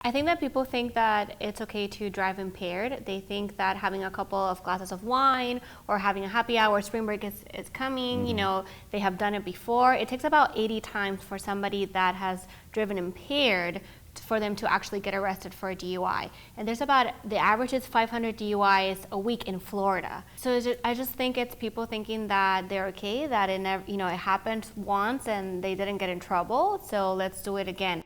I think that people think that it's okay to drive impaired. They think that having a couple of glasses of wine or having a happy hour, spring break is coming, you know, they have done it before. It takes about 80 times for somebody that has driven impaired for them to actually get arrested for a DUI. And there's about, the average is 500 DUIs a week in Florida. So I just think it's people thinking that they're okay, that it never, you know, it happened once and they didn't get in trouble, so let's do it again.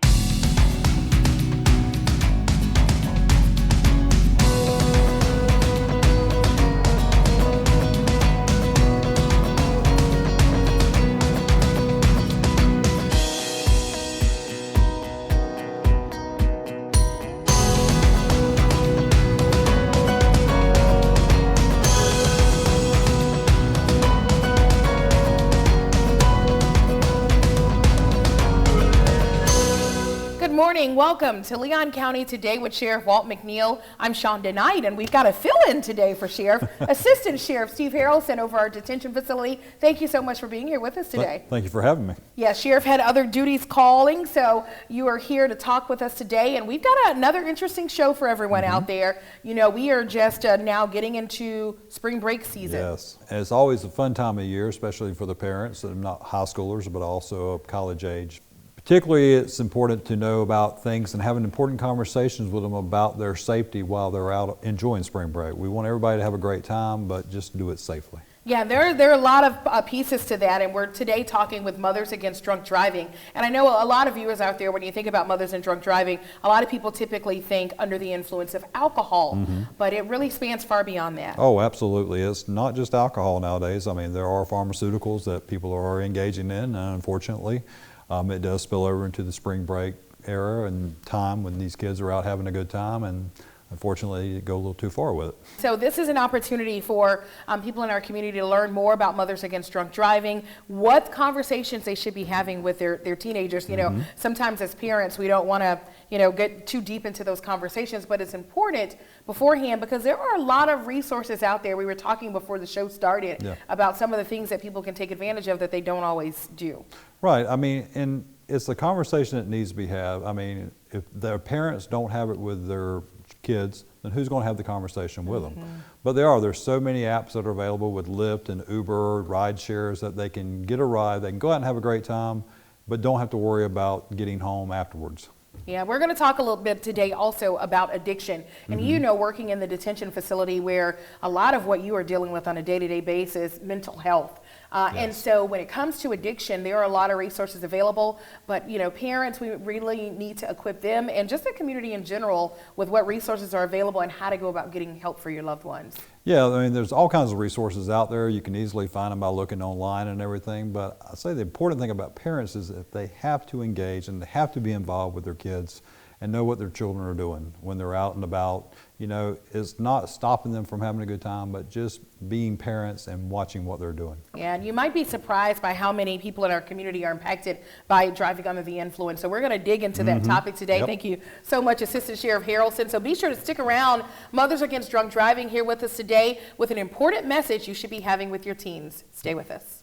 Welcome to Leon County Today with Sheriff Walt McNeil. I'm Shonda Knight, and we've got a fill-in today for Sheriff, Assistant Sheriff Steve Harrelson over our detention facility. Thank you so much for being here with us today. Thank you for having me. Yeah, Sheriff had other duties calling, so you are here to talk with us today, and we've got another interesting show for everyone out there. You know, we are just now getting into spring break season. Yes, and it's always a fun time of year, especially for the parents that are not high schoolers, but also of college age. Particularly, it's important to know about things and having important conversations with them about their safety while they're out enjoying spring break. We want everybody to have a great time, but just do it safely. Yeah, there are a lot of pieces to that, and we're today talking with Mothers Against Drunk Driving. And I know a lot of viewers out there, when you think about mothers and drunk driving, a lot of people typically think under the influence of alcohol, but it really spans far beyond that. Oh, absolutely. It's not just alcohol nowadays. I mean, there are pharmaceuticals that people are engaging in, and unfortunately, it does spill over into the spring break era and time when these kids are out having a good time, and unfortunately go a little too far with it. So this is an opportunity for people in our community to learn more about Mothers Against Drunk Driving, what conversations they should be having with their teenagers. You know, sometimes as parents we don't want to, you know, get too deep into those conversations, but it's important beforehand because there are a lot of resources out there. We were talking before the show started about some of the things that people can take advantage of that they don't always do. Right. I mean, and it's a conversation that needs to be had. I mean, if their parents don't have it with their kids, then who's going to have the conversation with them? But there's so many apps that are available with Lyft and Uber, ride shares, that they can get a ride, they can go out and have a great time, but don't have to worry about getting home afterwards. Yeah, we're going to talk a little bit today also about addiction. And you know, working in the detention facility where a lot of what you are dealing with on a day-to-day basis, mental health. And so when it comes to addiction, there are a lot of resources available, but you know, parents, we really need to equip them and just the community in general with what resources are available and how to go about getting help for your loved ones. Yeah, I mean, there's all kinds of resources out there. You can easily find them by looking online and everything, but I say the important thing about parents is that they have to engage and they have to be involved with their kids and know what their children are doing when they're out and about. You know, it's not stopping them from having a good time, but just being parents and watching what they're doing. Yeah, and you might be surprised by how many people in our community are impacted by driving under the influence. So we're going to dig into that topic today. Thank you so much, Assistant Sheriff Harrelson. So be sure to stick around. Mothers Against Drunk Driving here with us today with an important message you should be having with your teens. Stay with us.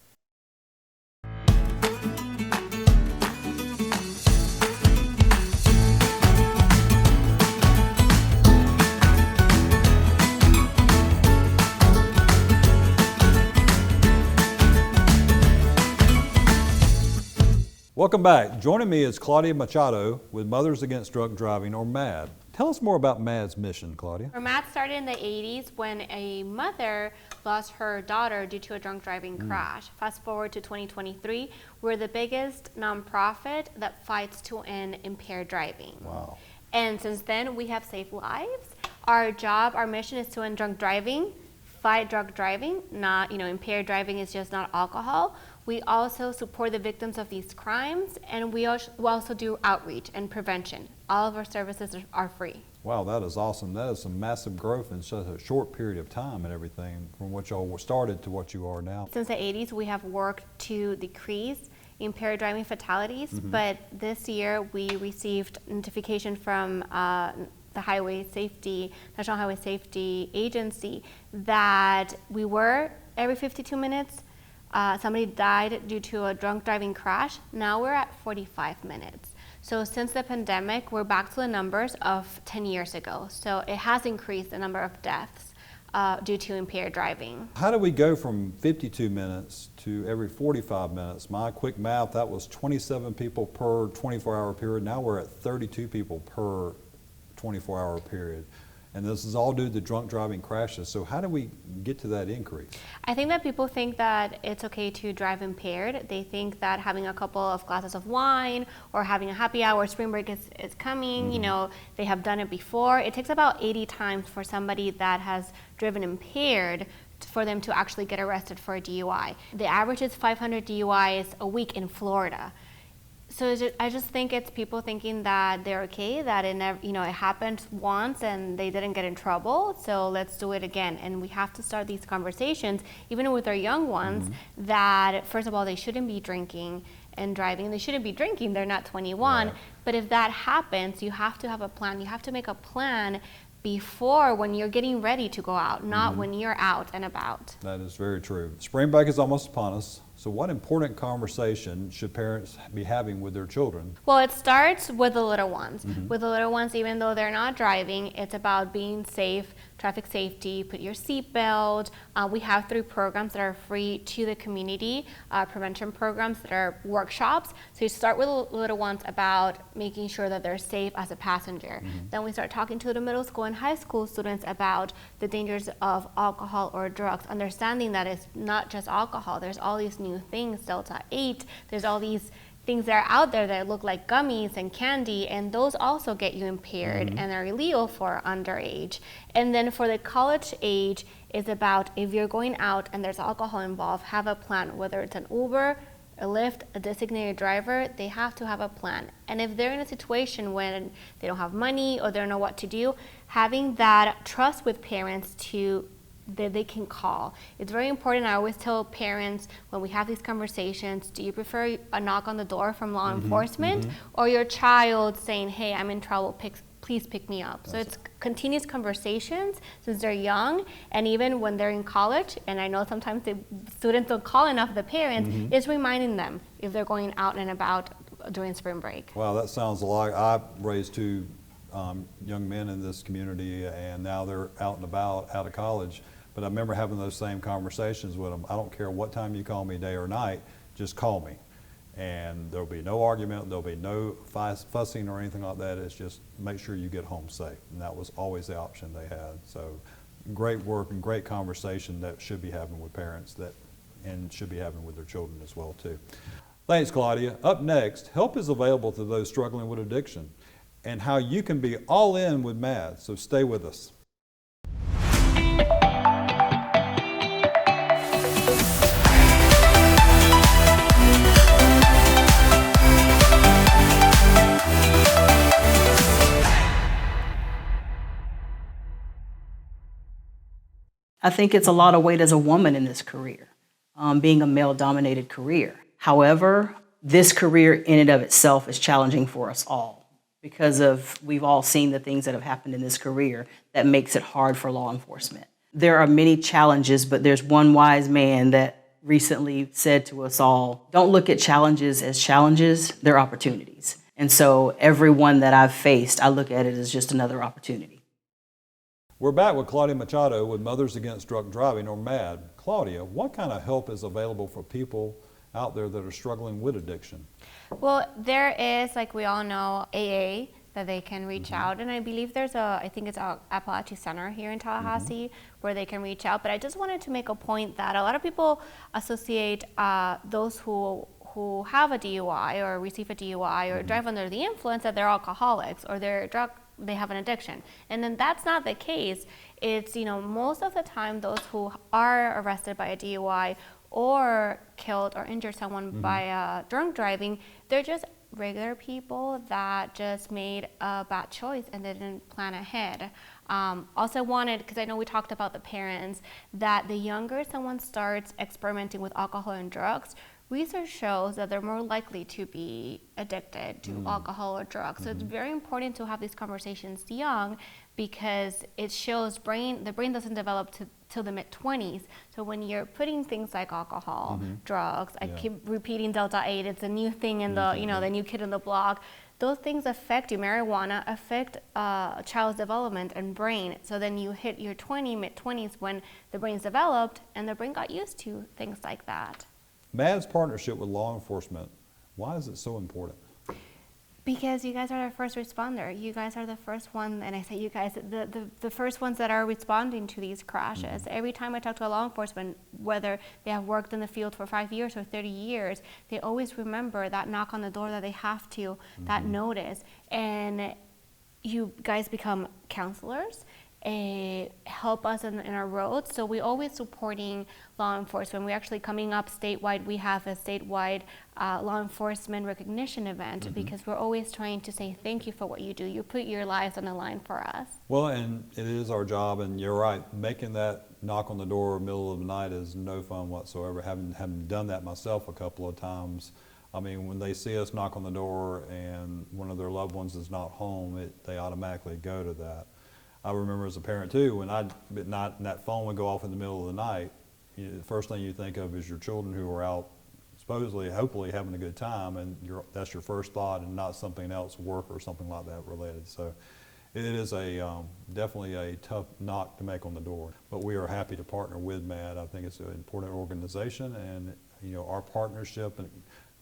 Welcome back. Joining me is Claudia Machado with Mothers Against Drunk Driving, or MADD. Tell us more about MADD's mission, Claudia. MADD started in the 80s when a mother lost her daughter due to a drunk driving crash. Fast forward to 2023, we're the biggest nonprofit that fights to end impaired driving. Wow. And since then, we have saved lives. Our job, our mission is to end drunk driving, fight drunk driving, not, you know, impaired driving is just not alcohol. We also support the victims of these crimes, and we also do outreach and prevention. All of our services are free. Wow, that is awesome. That is some massive growth in such a short period of time and everything from what y'all started to what you are now. Since the 80s, we have worked to decrease impaired driving fatalities, but this year we received notification from the National Highway Safety Agency that we were every 52 minutes somebody died due to a drunk driving crash. Now we're at 45 minutes. So since the pandemic, we're back to the numbers of 10 years ago. So it has increased the number of deaths due to impaired driving. How do we go from 52 minutes to every 45 minutes? My quick math, that was 27 people per 24-hour period. Now we're at 32 people per 24-hour period. And this is all due to drunk driving crashes. So how do we get to that increase? I think that people think that it's okay to drive impaired. They think that having a couple of glasses of wine or having a happy hour, spring break is coming, you know, they have done it before. It takes about 80 times for somebody that has driven impaired for them to actually get arrested for a DUI. The average is 500 DUIs a week in Florida. So I just think it's people thinking that they're okay, that it never, you know, it happened once and they didn't get in trouble, so let's do it again. And we have to start these conversations, even with our young ones, that first of all, they shouldn't be drinking and driving. They shouldn't be drinking, they're not 21. Right. But if that happens, you have to have a plan. You have to make a plan before when you're getting ready to go out, not when you're out and about. That is very true. Spring break is almost upon us. So what important conversation should parents be having with their children? Well, it starts with the little ones. With the little ones, even though they're not driving, it's about being safe, traffic safety, put your seatbelt. We have 3 programs that are free to the community, prevention programs that are workshops. So you start with the little ones about making sure that they're safe as a passenger. Then we start talking to the middle school and high school students about the dangers of alcohol or drugs, understanding that it's not just alcohol. There's all these new things, Delta 8, there's all these things that are out there that look like gummies and candy, and those also get you impaired and are illegal for underage. And then for the college age, it's about if you're going out and there's alcohol involved, have a plan, whether it's an Uber, a Lyft, a designated driver, they have to have a plan. And if they're in a situation when they don't have money or they don't know what to do, having that trust with parents that they can call. It's very important. I always tell parents when we have these conversations, do you prefer a knock on the door from law enforcement or your child saying, hey, I'm in trouble, please pick me up? So it's continuous conversations since they're young, and even when they're in college, and I know sometimes the students don't call enough the parents, it's reminding them if they're going out and about during spring break. Wow, that sounds a lot. I raised 2 young men in this community, and now they're out and about, out of college. But I remember having those same conversations with them. I don't care what time you call me, day or night, just call me. And there'll be no argument, there'll be no fussing or anything like that. It's just make sure you get home safe. And that was always the option they had. So great work and great conversation that should be having with parents and should be having with their children as well too. Thanks, Claudia. Up next, help is available to those struggling with addiction and how you can be all in with MADD. So stay with us. I think it's a lot of weight as a woman in this career, being a male-dominated career. However, this career in and of itself is challenging for us all because we've all seen the things that have happened in this career that makes it hard for law enforcement. There are many challenges, but there's one wise man that recently said to us all, don't look at challenges as challenges, they're opportunities. And so every one that I've faced, I look at it as just another opportunity. We're back with Claudia Machado with Mothers Against Drunk Driving, or MADD. Claudia, what kind of help is available for people out there that are struggling with addiction? Well, there is, like we all know, AA that they can reach out, and I believe there's I think it's Appalachia Center here in Tallahassee where they can reach out. But I just wanted to make a point that a lot of people associate those who have a DUI or receive a DUI or drive under the influence that they're alcoholics or they have an addiction. And then that's not the case. It's, most of the time those who are arrested by a DUI or killed or injured someone by drunk driving, they're just regular people that just made a bad choice and they didn't plan ahead. Also wanted, because I know we talked about the parents, that the younger someone starts experimenting with alcohol and drugs, research shows that they're more likely to be addicted to alcohol or drugs. So it's very important to have these conversations young because it shows the brain doesn't develop till the mid-20s. So when you're putting things like alcohol, drugs, I keep repeating Delta 8, it's a new thing in the, the new kid on the block. those things affect you. Marijuana affect a child's development and brain. So then you hit your mid-20s when the brain's developed and the brain got used to things like that. MADD's partnership with law enforcement, why is it so important? Because you guys are the first responder. You guys are the first one, and I say you guys, the first ones that are responding to these crashes. Every time I talk to a law enforcement, whether they have worked in the field for 5 years or 30 years, they always remember that knock on the door that they have to, that notice. And you guys become counselors, help us in our roads. So we're always supporting law enforcement. We're actually coming up statewide. We have a statewide law enforcement recognition event because we're always trying to say thank you for what you do. You put your lives on the line for us. Well, and it is our job, and you're right, making that knock on the door in the middle of the night is no fun whatsoever. Having done that myself a couple of times, I mean, when they see us knock on the door and one of their loved ones is not home, they automatically go to that. I remember as a parent too, when that phone would go off in the middle of the night, the first thing you think of is your children who are out supposedly, hopefully having a good time, and that's your first thought and not something else, work or something like that related. So it is definitely a tough knock to make on the door, but we are happy to partner with MADD. I think it's an important organization, and our partnership and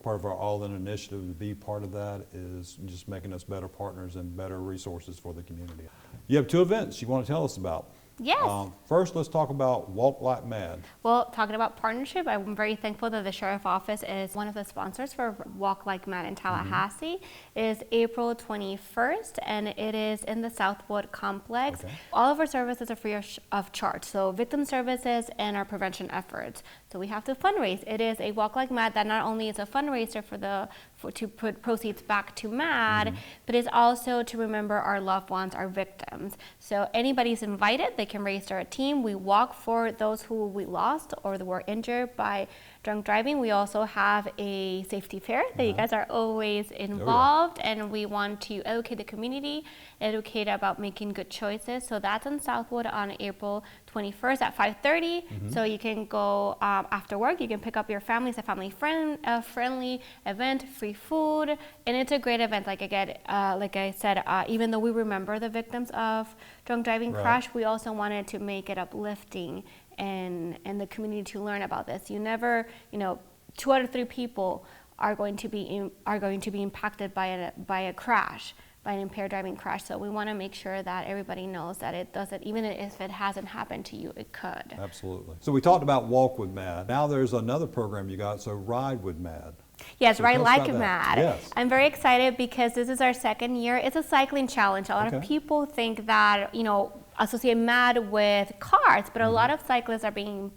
part of our All In initiative to be part of that is just making us better partners and better resources for the community. You have 2 events you want to tell us about. Yes. First, let's talk about Walk Like MADD. Well, talking about partnership, I'm very thankful that the Sheriff Office is one of the sponsors for Walk Like MADD in Tallahassee. It is April 21st, and it is in the Southwood Complex. Okay. All of our services are free of charge, so victim services and our prevention efforts. So we have to fundraise. It is a Walk Like MADD that not only is a fundraiser to put proceeds back to MADD, but it's also to remember our loved ones, our victims. So anybody's invited. They can register a team. We walk for those who we lost or that were injured by drunk driving. We also have a safety fair that you guys are always involved, and we want to educate the community, educate about making good choices. So that's in Southwood on April 21st at 5:30. So you can go after work. You can pick up your family. It's a family-friendly event, free food, and it's a great event. Like I said, even though we remember the victims of drunk driving crash, we also wanted to make it uplifting and the community to learn about this. You never, 2 out of 3 people are going to be impacted by a crash, by an impaired driving crash. So we want to make sure that everybody knows that it doesn't, even if it hasn't happened to you, it could. Absolutely. So we talked about Walk with MADD. Now there's another program you got, so Ride with MADD. Yes, So Ride tell us Like about that. MADD. Yes. I'm very excited because this is our 2nd year. It's a cycling challenge. A lot of people think that, associate MADD with cars, but a lot of cyclists are being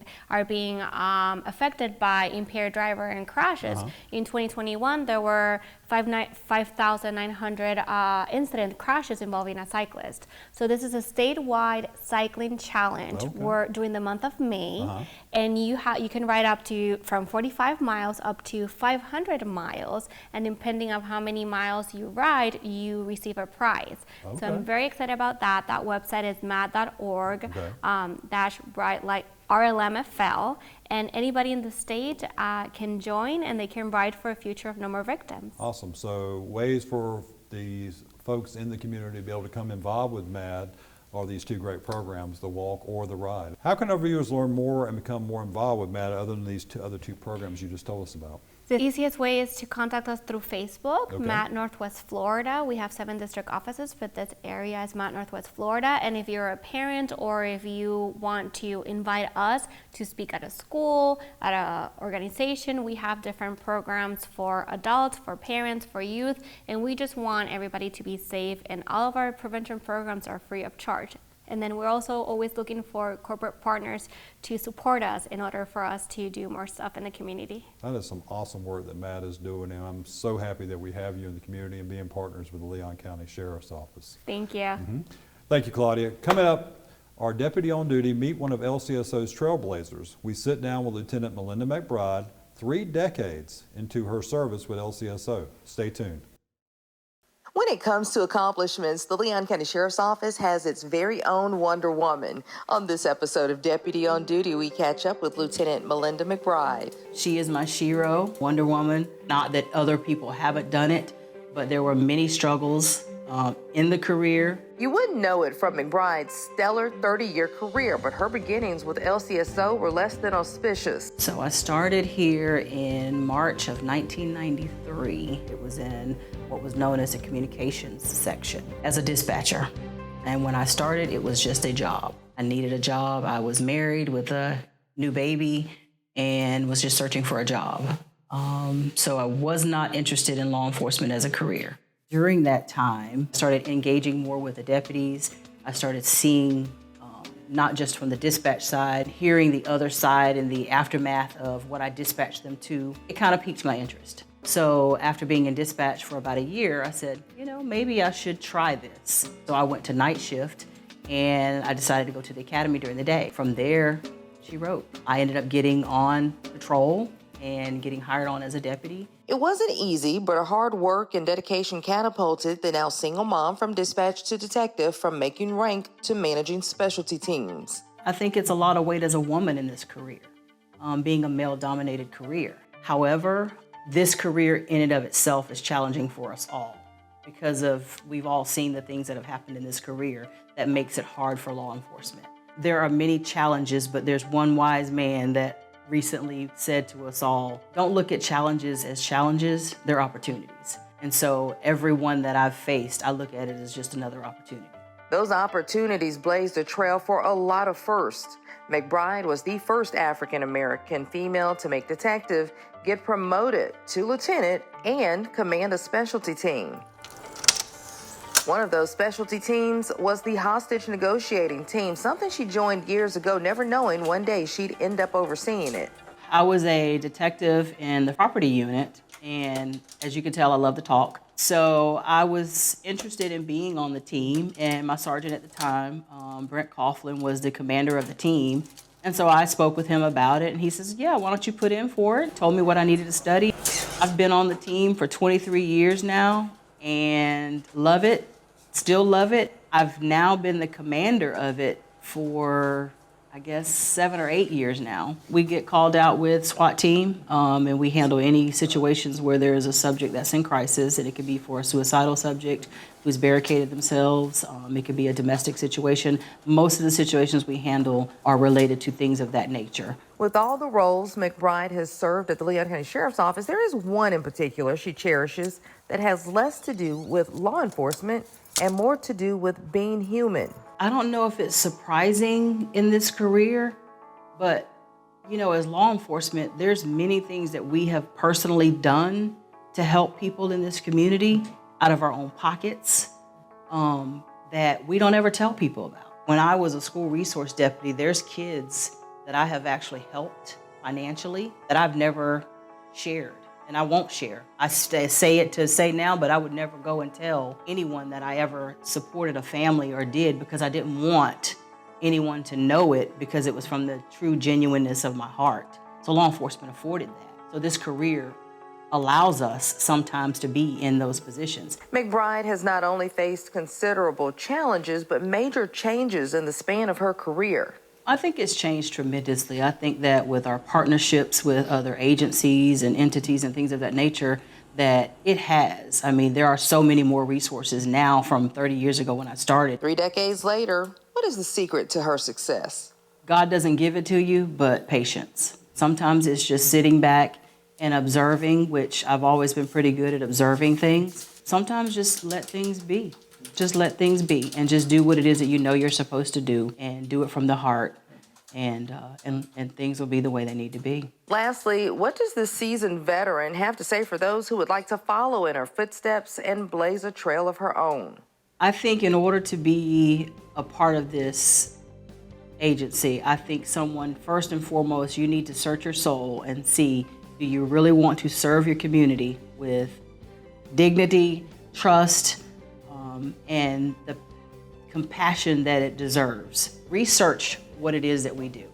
affected by impaired driver and crashes. In 2021, there were 5,900 incident crashes involving a cyclist. So this is a statewide cycling challenge. We're during the month of May, and you can ride up to from 45 miles up to 500 miles, and depending on how many miles you ride, you receive a prize. So I'm very excited about that. That website is madd.org /RLMFL, and anybody in the state can join, and they can ride for a future of no more victims. Awesome. So ways for these folks in the community to be able to come involved with MADD are these 2 great programs, the Walk or the Ride. How can our viewers learn more and become more involved with MADD other than these other two programs you just told us about? The easiest way is to contact us through Facebook, MADD Northwest Florida. We have 7 district offices, but this area is MADD Northwest Florida. And if you're a parent or if you want to invite us to speak at a school, at an organization, we have different programs for adults, for parents, for youth, and we just want everybody to be safe, and all of our prevention programs are free of charge. And then we're also always looking for corporate partners to support us in order for us to do more stuff in the community. That is some awesome work that MADD is doing, and I'm so happy that we have you in the community and being partners with the Leon County Sheriff's Office. Thank you. Thank you, Claudia. Coming up, our deputy on duty, meet one of LCSO's trailblazers. We sit down with Lieutenant Melinda McBride, 3 decades into her service with LCSO. Stay tuned. When it comes to accomplishments, the Leon County Sheriff's Office has its very own Wonder Woman. On this episode of Deputy on Duty, we catch up with Lieutenant Melinda McBride. She is my shero, Wonder Woman. Not that other people haven't done it. but there were many struggles in the career. You wouldn't know it from McBride's stellar 30-year career, but her beginnings with LCSO were less than auspicious. So I started here in March of 1993. It was in what was known as the communications section as a dispatcher. And when I started, it was just a job. I needed a job. I was married with a new baby and was just searching for a job. So I was not interested in law enforcement as a career. During that time, I started engaging more with the deputies. I started seeing, not just from the dispatch side, hearing the other side and the aftermath of what I dispatched them to. It kind of piqued my interest. So after being in dispatch for about a year, I said, maybe I should try this. So I went to night shift and I decided to go to the academy during the day. From there, she wrote. I ended up getting on patrol and getting hired on as a deputy. It wasn't easy, but her hard work and dedication catapulted the now single mom from dispatch to detective, from making rank to managing specialty teams. I think it's a lot of weight as a woman in this career, being a male-dominated career. However, this career in and of itself is challenging for us all because we've all seen the things that have happened in this career that makes it hard for law enforcement. There are many challenges, but there's one wise man that recently said to us all, don't look at challenges as challenges, they're opportunities. And so everyone that I've faced, I look at it as just another opportunity. Those opportunities blazed a trail for a lot of firsts. McBride was the first African-American female to make detective, get promoted to lieutenant, and command a specialty team. One of those specialty teams was the hostage negotiating team, something she joined years ago, never knowing one day she'd end up overseeing it. I was a detective in the property unit, and as you can tell, I love to talk. So I was interested in being on the team, and my sergeant at the time, Brent Coughlin, was the commander of the team. And so I spoke with him about it, and he says, yeah, why don't you put in for it? Told me what I needed to study. I've been on the team for 23 years now and love it, still love it. I've now been the commander of it for, I guess, 7 or 8 years now. We get called out with SWAT team, and we handle any situations where there is a subject that's in crisis, and it could be for a suicidal subject who's barricaded themselves. It could be a domestic situation. Most of the situations we handle are related to things of that nature. With all the roles McBride has served at the Leon County Sheriff's Office, there is one in particular she cherishes that has less to do with law enforcement and more to do with being human. I don't know if it's surprising in this career, but as law enforcement, there's many things that we have personally done to help people in this community out of our own pockets that we don't ever tell people about. When I was a school resource deputy, there's kids that I have actually helped financially that I've never shared. And I won't share. I say it to say now, but I would never go and tell anyone that I ever supported a family or did, because I didn't want anyone to know it, because it was from the true genuineness of my heart. So law enforcement afforded that. So this career allows us sometimes to be in those positions. McBride has not only faced considerable challenges, but major changes in the span of her career. I think it's changed tremendously. I think that with our partnerships with other agencies and entities and things of that nature, that it has. I mean, there are so many more resources now from 30 years ago when I started. 3 decades later, what is the secret to her success? God doesn't give it to you, but patience. Sometimes it's just sitting back and observing, which I've always been pretty good at observing things. Sometimes just let things be. Just let things be and just do what it is that you know you're supposed to do, and do it from the heart, and things will be the way they need to be. Lastly, what does this seasoned veteran have to say for those who would like to follow in her footsteps and blaze a trail of her own? I think in order to be a part of this agency, I think someone, first and foremost, you need to search your soul and see, do you really want to serve your community with dignity, trust, and the compassion that it deserves? Research what it is that we do.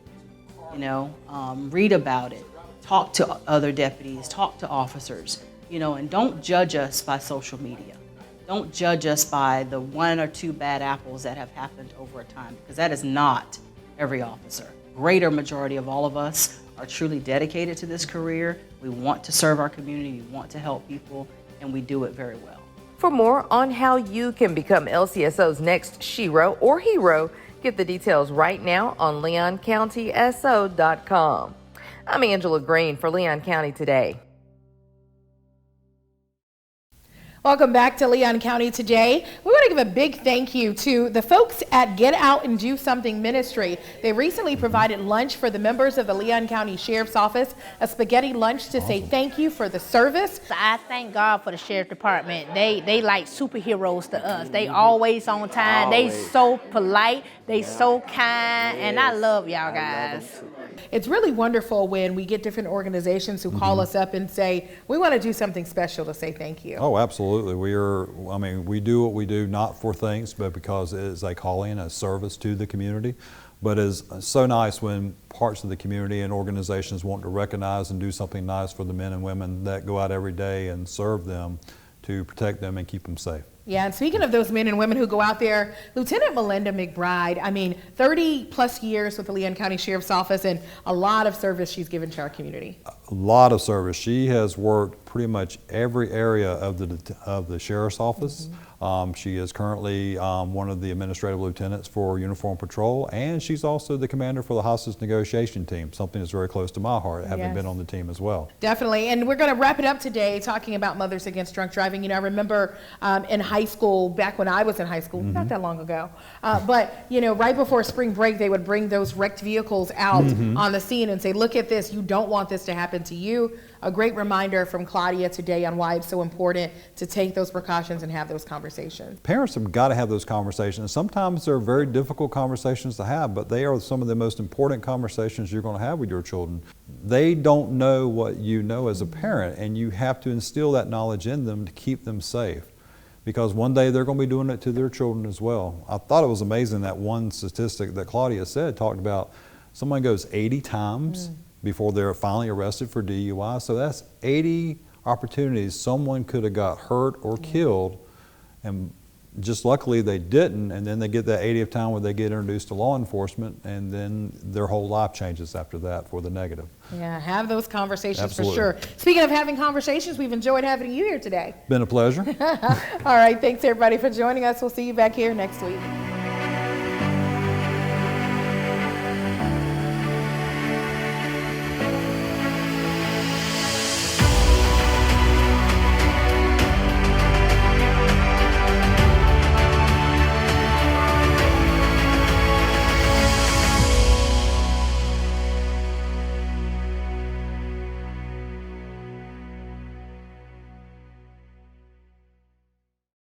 Read about it, talk to other deputies, talk to officers, and don't judge us by social media. Don't judge us by the 1 or 2 bad apples that have happened over a time, because that is not every officer. Greater majority of all of us are truly dedicated to this career. We want to serve our community, we want to help people, and we do it very well. For more on how you can become LCSO's next shero or hero, get the details right now on leoncountyso.com. I'm Angela Green for Leon County Today. Welcome back to Leon County Today. We want to give a big thank you to the folks at Get Out and Do Something Ministry. They recently provided lunch for the members of the Leon County Sheriff's Office, a spaghetti lunch to say thank you for the service. I thank God for the Sheriff Department. They like superheroes to us. They always on time. They so polite. They so kind. And I love y'all guys. It's really wonderful when we get different organizations who call us up and say, we want to do something special to say thank you. Oh, absolutely. We do what we do not for things, but because it is a calling, a service to the community. But it's so nice when parts of the community and organizations want to recognize and do something nice for the men and women that go out every day and serve them to protect them and keep them safe. Yeah, and speaking of those men and women who go out there, Lieutenant Melinda McBride, 30 plus years with the Leon County Sheriff's Office and a lot of service she's given to our community. A lot of service. She has worked pretty much every area of the Sheriff's Office. She is currently one of the administrative lieutenants for Uniform Patrol, and she's also the commander for the hostage negotiation team, something that's very close to my heart, having been on the team as well. Definitely, and we're going to wrap it up today talking about Mothers Against Drunk Driving. I remember in high school, back when I was in high school, not that long ago, but right before spring break, they would bring those wrecked vehicles out on the scene and say, look at this, you don't want this to happen to you. A great reminder from Claudia today on why it's so important to take those precautions and have those conversations. Parents have got to have those conversations. Sometimes they're very difficult conversations to have, but they are some of the most important conversations you're going to have with your children. They don't know what you know as a parent, and you have to instill that knowledge in them to keep them safe. Because one day they're going to be doing it to their children as well. I thought it was amazing that one statistic that Claudia said talked about someone goes 80 times before they're finally arrested for DUI. So that's 80 opportunities someone could have got hurt or killed, and just luckily they didn't, and then they get that 80th time where they get introduced to law enforcement, and then their whole life changes after that for the negative. Yeah, have those conversations. Absolutely. For sure. Speaking of having conversations, we've enjoyed having you here today. Been a pleasure. All right, thanks everybody for joining us. We'll see you back here next week.